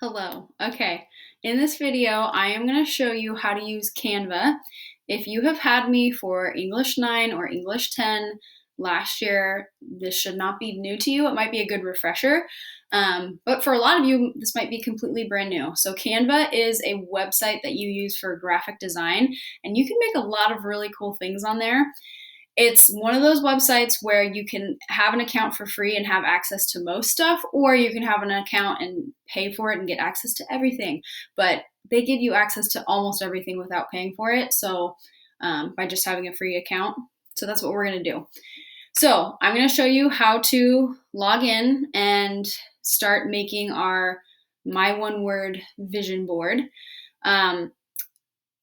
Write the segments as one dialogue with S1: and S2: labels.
S1: Hello. Okay, in this video, I am going to show you how to use Canva. If you have had me for English 9 or English 10 last year, this should not be new to you. It might be a good refresher, but for a lot of you, this might be completely brand new. So Canva is a website that you use for graphic design, and you can make a lot of really cool things on there. It's one of those websites where you can have an account for free and have access to most stuff, or you can have an account and pay for it and get access to everything. But they give you access to almost everything without paying for it. So by just having a free account. So that's what we're going to do. So I'm going to show you how to log in and start making our My One Word vision board.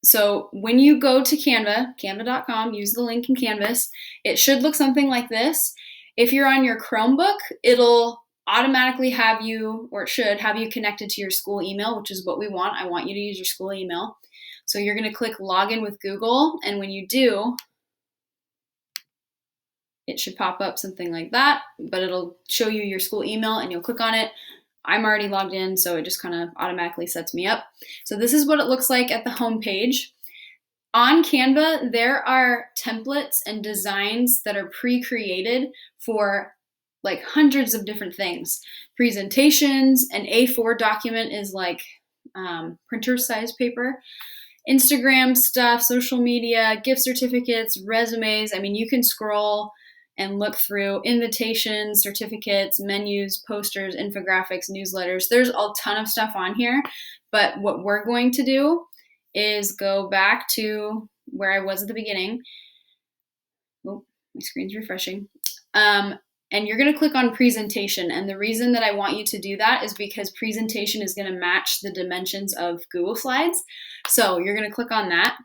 S1: So when you go to Canva, canva.com, use the link in Canvas, it should look something like this. If you're on your Chromebook, it'll automatically have you, or it should have you connected to your school email, which is what we want. I want you to use your school email. So you're going to click Login with Google, and when you do, it should pop up something like that, but it'll show you your school email, and you'll click on it. I'm already logged in, so it just kind of automatically sets me up. So this is what it looks like at the home page. On Canva, there are templates and designs that are pre-created for like hundreds of different things. Presentations, an A4 document is like printer size paper, Instagram stuff, social media, gift certificates, resumes. I mean, you can scroll and look through invitations, certificates, menus, posters, infographics, newsletters. There's a ton of stuff on here, but what we're going to do is go back to where I was at the beginning. Oh, my screen's refreshing. And you're going to click on presentation. And the reason that I want you to do that is because presentation is going to match the dimensions of Google Slides. So you're going to click on that.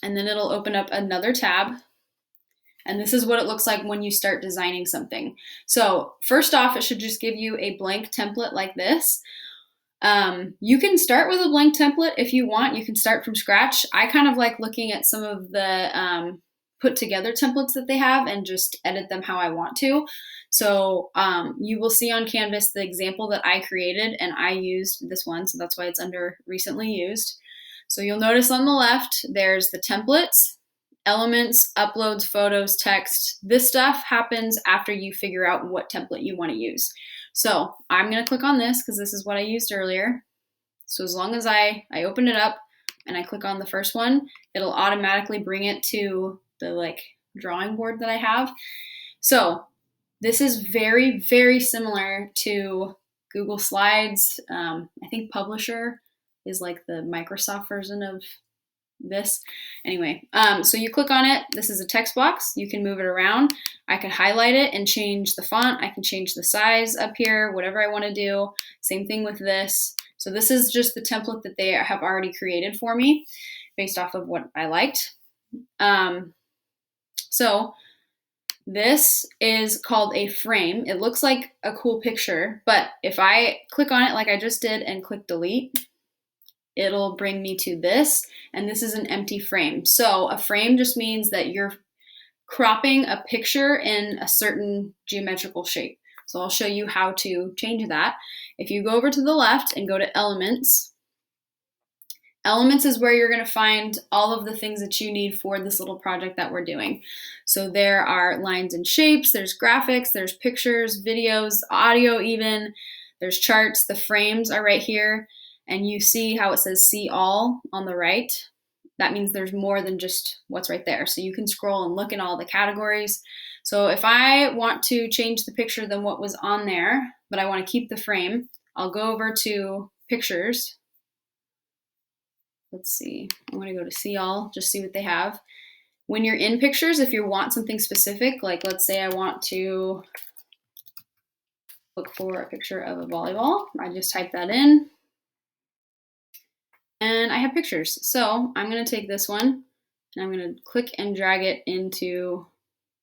S1: And then it'll open up another tab. And this is what it looks like when you start designing something. So first off, it should just give you a blank template like this. You can start with a blank template if you want. You can start from scratch. I kind of like looking at some of the put together templates that they have and just edit them how I want to. So you will see on Canvas the example that I created, and I used this one, so that's why it's under recently used. So you'll notice on the left, there's the templates, elements, uploads, photos, text. This stuff happens after you figure out what template you want to use. So I'm going to click on this because this is what I used earlier. So as long as I open it up and I click on the first one, it'll automatically bring it to the drawing board that I have. So this is very, very similar to Google Slides. I think Publisher is like the Microsoft version of this. Anyway, so you click on it. This is a text box. You can move it around. I can highlight it and change the font. I can change the size up here, whatever I want to do. Same thing with this. So this is just the template that they have already created for me based off of what I liked. So this is called a frame. It looks like a cool picture, but if I click on it like I just did and click delete, it'll bring me to this, and this is an empty frame. So a frame just means that you're cropping a picture in a certain geometrical shape. So I'll show you how to change that. If you go over to the left and go to elements, elements is where you're going to find all of the things that you need for this little project that we're doing. So there are lines and shapes, there's graphics, there's pictures, videos, audio even, there's charts, the frames are right here. And you see how it says see all on the right. That means there's more than just what's right there. So you can scroll and look at all the categories. So if I want to change the picture than what was on there, but I want to keep the frame, I'll go over to pictures. Let's see, I'm going to go to see all, just see what they have. When you're in pictures, if you want something specific, like let's say I want to look for a picture of a volleyball, I just type that in. And I have pictures. So I'm going to take this one and I'm going to click and drag it into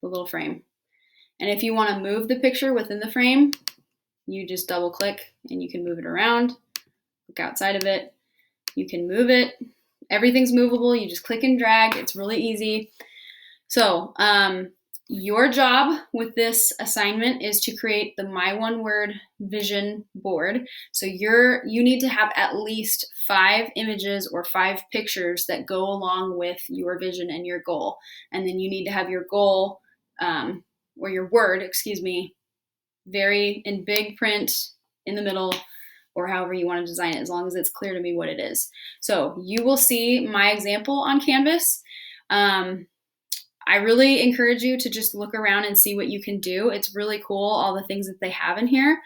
S1: the little frame. And if you want to move the picture within the frame, you just double click and you can move it around. Look outside of it. You can move it. Everything's movable. You just click and drag. It's really easy. So Your job with this assignment is to create the My One Word vision board. So you need to have at least 5 images or 5 pictures that go along with your vision and your goal. And then you need to have your goal, or your word, excuse me, very in big print in the middle, or however you want to design it, as long as it's clear to me what it is. So you will see my example on Canvas. I really encourage you to just look around and see what you can do. It's really cool, all the things that they have in here.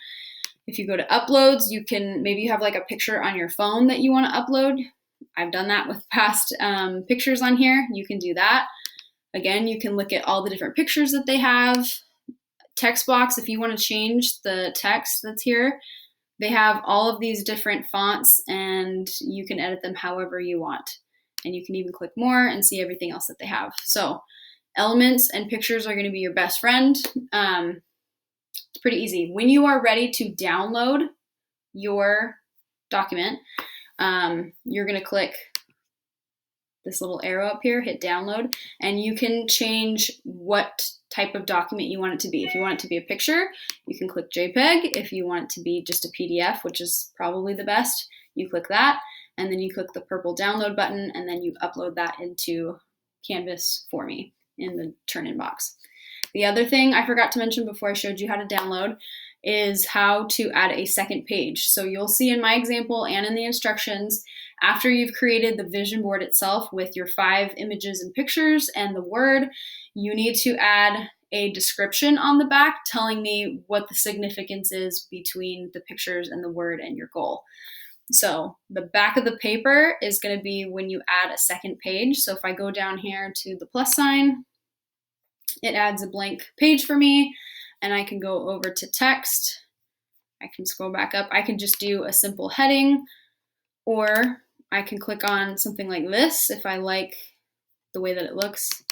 S1: If you go to uploads, you can, maybe you have like a picture on your phone that you want to upload. I've done that with past pictures on here. You can do that. Again, you can look at all the different pictures that they have. Text box, if you want to change the text that's here, they have all of these different fonts and you can edit them however you want. And you can even click more and see everything else that they have. So elements and pictures are going to be your best friend. It's pretty easy. When you are ready to download your document, you're going to click this little arrow up here, hit download, and you can change what type of document you want it to be. If you want it to be a picture, you can click JPEG. If you want it to be just a PDF, which is probably the best, you click that, and then you click the purple download button, and then you upload that into Canvas for me in the turn-in box. The other thing I forgot to mention before I showed you how to download is how to add a second page. So you'll see in my example and in the instructions, after you've created the vision board itself with your 5 images and pictures and the word, you need to add a description on the back telling me what the significance is between the pictures and the word and your goal. So the back of the paper is going to be when you add a second page. So if I go down here to the plus sign, it adds a blank page for me, and I can go over to text. I can scroll back up. I can just do a simple heading, or I can click on something like this if I like the way that it looks.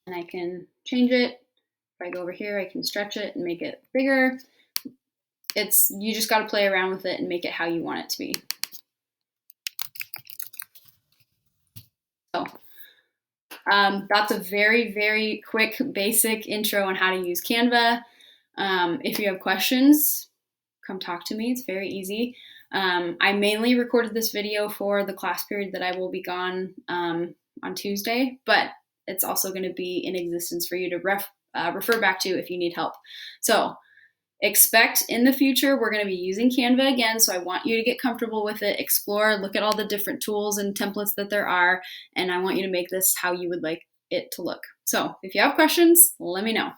S1: And I can change it. If I go over here, I can stretch it and make it bigger. You just got to play around with it and make it how you want it to be. So that's a very, very quick, basic intro on how to use Canva. If you have questions, come talk to me. It's very easy. I mainly recorded this video for the class period that I will be gone on Tuesday, but it's also going to be in existence for you to refer back to if you need help. So expect in the future we're going to be using Canva again, so I want you to get comfortable with it, explore, look at all the different tools and templates that there are, and I want you to make this how you would like it to look. So if you have questions, let me know.